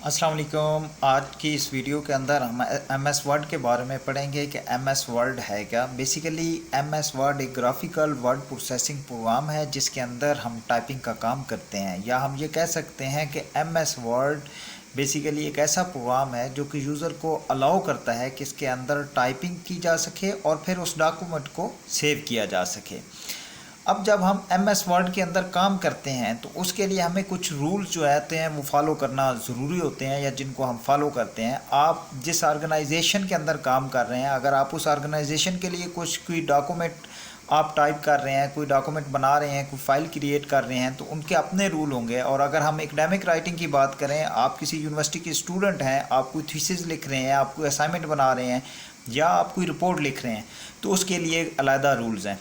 अस्सलाम वालेकुम। आज की इस वीडियो के अंदर हम एमएस वर्ड के बारे में पढ़ेंगे कि एमएस वर्ड है क्या। बेसिकली एमएस वर्ड एक ग्राफिकल वर्ड प्रोसेसिंग प्रोग्राम है जिसके अंदर हम टाइपिंग का काम करते हैं, या हम ये कह सकते हैं कि एमएस वर्ड बेसिकली एक ऐसा प्रोग्राम है जो कि यूज़र को अलाउ करता है कि इसके अंदर टाइपिंग की जा सके और फिर उस डॉक्यूमेंट को सेव किया जा सके। अब जब हम एमएस वर्ड के अंदर काम करते हैं तो उसके लिए हमें कुछ रूल्स जो आते हैं वो फॉलो करना ज़रूरी होते हैं, या जिनको हम फॉलो करते हैं। आप जिस ऑर्गेनाइजेशन के अंदर काम कर रहे हैं, अगर आप उस ऑर्गेनाइजेशन के लिए कोई डॉक्यूमेंट आप टाइप कर रहे हैं, कोई डॉक्यूमेंट बना रहे हैं, कोई फाइल क्रिएट कर रहे हैं, तो उनके अपने रूल होंगे। और अगर हम एकेडमिक राइटिंग की बात करें, आप किसी यूनिवर्सिटी के स्टूडेंट हैं, आप कोई थीसिस लिख रहे हैं, आप कोई असाइनमेंट बना रहे हैं, या आप कोई रिपोर्ट लिख रहे हैं, तो उसके लिए अलग रूल्स हैं।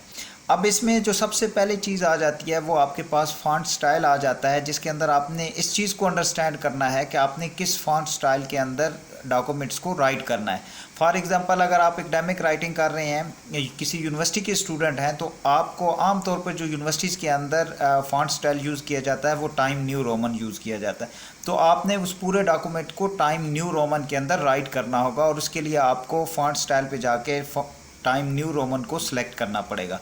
अब इसमें जो सबसे पहले चीज़ आ जाती है वो आपके पास फॉन्ट स्टाइल आ जाता है, जिसके अंदर आपने इस चीज़ को अंडरस्टैंड करना है कि आपने किस फॉन्ट स्टाइल के अंदर डॉक्यूमेंट्स को राइट करना है। फॉर एग्जांपल, अगर आप एकेडमिक राइटिंग कर रहे हैं, किसी यूनिवर्सिटी के स्टूडेंट हैं, तो आपको आम तौर पर जो यूनिवर्सिटीज़ के अंदर फॉन्ट स्टाइल यूज़ किया जाता है वो टाइम न्यू रोमन यूज़ किया जाता है। तो आपने उस पूरे डॉक्यूमेंट को टाइम न्यू रोमन के अंदर राइट करना होगा, और उसके लिए आपको फॉन्ट स्टाइल पर जाके टाइम न्यू रोमन को सिलेक्ट करना पड़ेगा।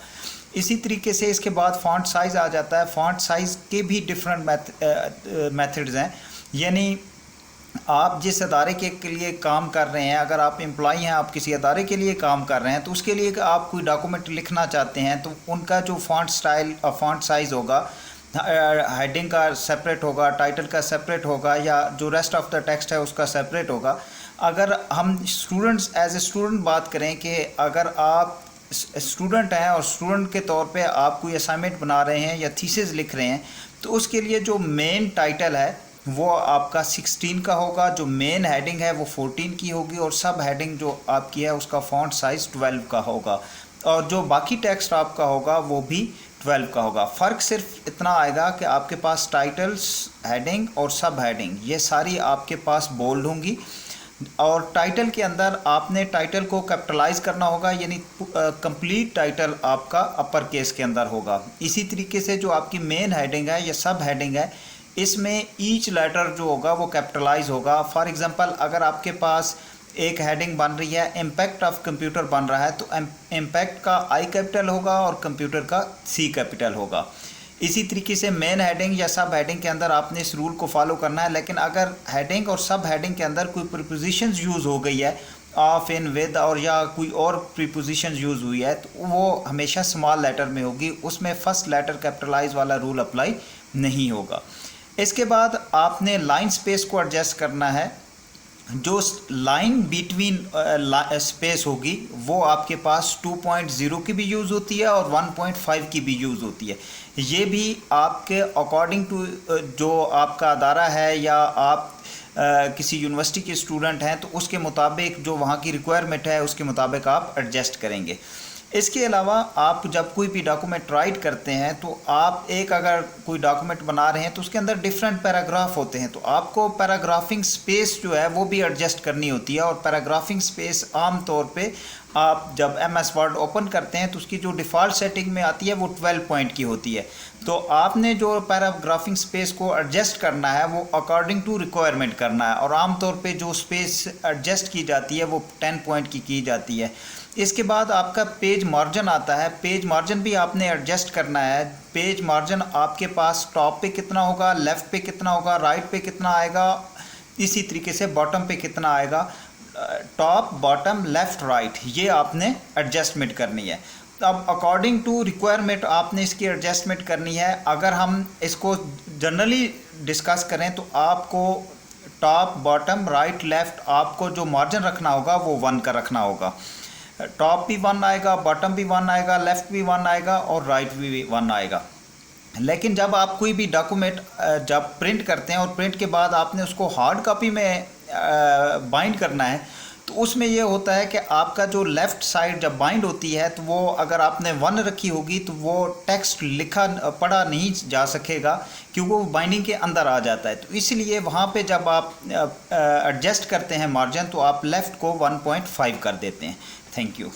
इसी तरीके से इसके बाद फ़ॉन्ट साइज़ आ जाता है। फ़ॉन्ट साइज़ के भी डिफरेंट मेथड्स हैं, यानी आप जिस अदारे के लिए काम कर रहे हैं, अगर आप एम्प्लॉई हैं, आप किसी अदारे के लिए काम कर रहे हैं, तो उसके लिए आप कोई डॉक्यूमेंट लिखना चाहते हैं, तो उनका जो फ़ॉन्ट स्टाइल फ़ॉन्ट साइज़ होगा, हेडिंग का सेपरेट होगा, टाइटल का सेपरेट होगा, या जो रेस्ट ऑफ द टेक्स्ट है उसका सेपरेट होगा। अगर हम स्टूडेंट्स एज ए स्टूडेंट बात करें कि अगर आप स्टूडेंट हैं और स्टूडेंट के तौर पे आप कोई असाइनमेंट बना रहे हैं या थीसिस लिख रहे हैं, तो उसके लिए जो मेन टाइटल है वो आपका 16 का होगा, जो मेन हेडिंग है वो 14 की होगी, और सब हेडिंग जो आपकी है उसका फ़ॉन्ट साइज़ 12 का होगा, और जो बाकी टेक्स्ट आपका होगा वो भी 12 का होगा। फ़र्क सिर्फ इतना आएगा कि आपके पास टाइटल्स, हेडिंग और सब हेडिंग ये सारी आपके पास बोल्ड होंगी, और टाइटल के अंदर आपने टाइटल को कैपिटलाइज करना होगा, यानी कंप्लीट टाइटल आपका अपर केस के अंदर होगा। इसी तरीके से जो आपकी मेन हेडिंग है या सब हेडिंग है, इसमें ईच लेटर जो होगा वो कैपिटलाइज होगा। फॉर एग्जांपल, अगर आपके पास एक हेडिंग बन रही है, इम्पैक्ट ऑफ कंप्यूटर बन रहा है, तो इम्पैक्ट का आई कैपिटल होगा और कंप्यूटर का सी कैपिटल होगा। इसी तरीके से मेन हेडिंग या सब हेडिंग के अंदर आपने इस रूल को फॉलो करना है। लेकिन अगर हेडिंग और सब हेडिंग के अंदर कोई प्रीपोजिशंस यूज़ हो गई है, ऑफ, इन, विद, और या कोई और प्रीपोजिशंस यूज़ हुई है, तो वो हमेशा स्मॉल लेटर में होगी, उसमें फर्स्ट लेटर कैपिटलाइज वाला रूल अप्लाई नहीं होगा। इसके बाद आपने लाइन स्पेस को एडजस्ट करना है। जो लाइन बिटवीन स्पेस होगी वो आपके पास 2.0 की भी यूज़ होती है और 1.5 की भी यूज़ होती है। ये भी आपके अकॉर्डिंग टू जो आपका अदारा है, या आप किसी यूनिवर्सिटी के स्टूडेंट हैं, तो उसके मुताबिक जो वहाँ की रिक्वायरमेंट है उसके मुताबिक आप एडजस्ट करेंगे। इसके अलावा आप जब कोई भी डॉक्यूमेंट राइट करते हैं, तो आप अगर कोई डॉक्यूमेंट बना रहे हैं तो उसके अंदर डिफरेंट पैराग्राफ होते हैं, तो आपको पैराग्राफिंग स्पेस जो है वो भी एडजस्ट करनी होती है। और पैराग्राफिंग स्पेस आम तौर पे आप जब एमएस वर्ड ओपन करते हैं तो उसकी जो डिफ़ॉल्ट सेटिंग में आती है वो 12 पॉइंट की होती है। तो आपने जो पैराग्राफिंग स्पेस को एडजस्ट करना है वो अकॉर्डिंग टू रिक्वायरमेंट करना है, और आमतौर पे जो स्पेस एडजस्ट की जाती है वो 10 पॉइंट की जाती है। इसके बाद आपका पेज मार्जिन आता है। पेज मार्जिन भी आपने एडजस्ट करना है। पेज मार्जिन आपके पास टॉप पे कितना होगा, लेफ़्ट पे कितना होगा, राइट पे कितना आएगा, इसी तरीके से बॉटम पे कितना आएगा। टॉप, बॉटम, लेफ़्ट, राइट, ये आपने एडजस्टमेंट करनी है। अब अकॉर्डिंग टू रिक्वायरमेंट आपने इसकी एडजस्टमेंट करनी है। अगर हम इसको जनरली डिस्कस करें तो आपको टॉप, बॉटम, राइट, लेफ़्ट, आपको जो मार्जिन रखना होगा वो 1 का रखना होगा। टॉप भी 1 आएगा, बॉटम भी 1 आएगा, लेफ़्ट भी 1 आएगा, और राइट भी 1 आएगा। लेकिन जब आप कोई भी डॉक्यूमेंट जब प्रिंट करते हैं और प्रिंट के बाद आपने उसको हार्ड कॉपी में बाइंड करना है, तो उसमें ये होता है कि आपका जो लेफ़्ट साइड जब बाइंड होती है, तो वो अगर आपने 1 रखी होगी तो वो टेक्स्ट पढ़ा नहीं जा सकेगा, क्योंकि वो बाइंडिंग के अंदर आ जाता है। तो इसलिए वहाँ पे जब आप एडजस्ट करते हैं मार्जिन, तो आप लेफ़्ट को 1.5 कर देते हैं। Thank you.